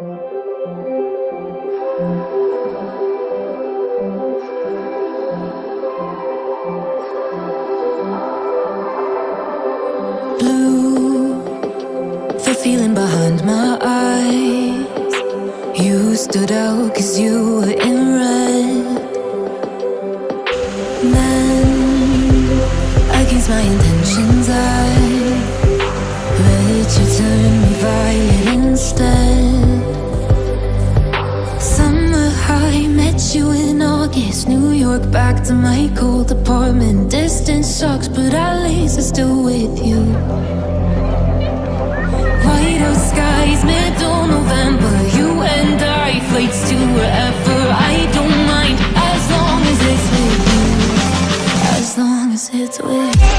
Blue, the feeling behind my eyes. You stood out 'cause you were in red. Then, against my intentions, I let you turn me violet instead. Summer high, met you in August. New York, back to my cold apartment. Distance sucks, but at least I'm still with you. White out skies, middle November. You and I, flights to wherever. I don't mind, as long as it's with you. As long as it's with you.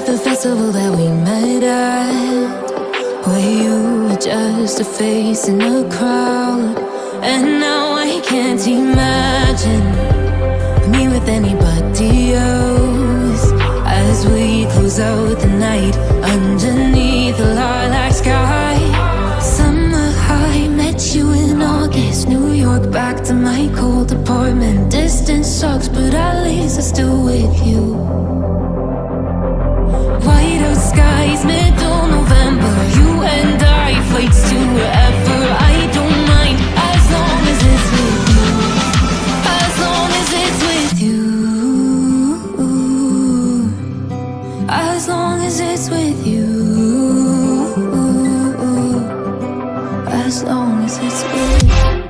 The festival that we met at, where you were just a face in a crowd. And now I can't imagine me with anybody else. As we close out the night underneath the lilac sky. Summer high, met you in August. New York, back to my cold apartment. Distance sucks, but at least I'm still with you. White out skies, middle November. You and I, flights to wherever. I don't mind, as long as it's with you. As long as it's with you. As long as it's with you. As long as it's with you.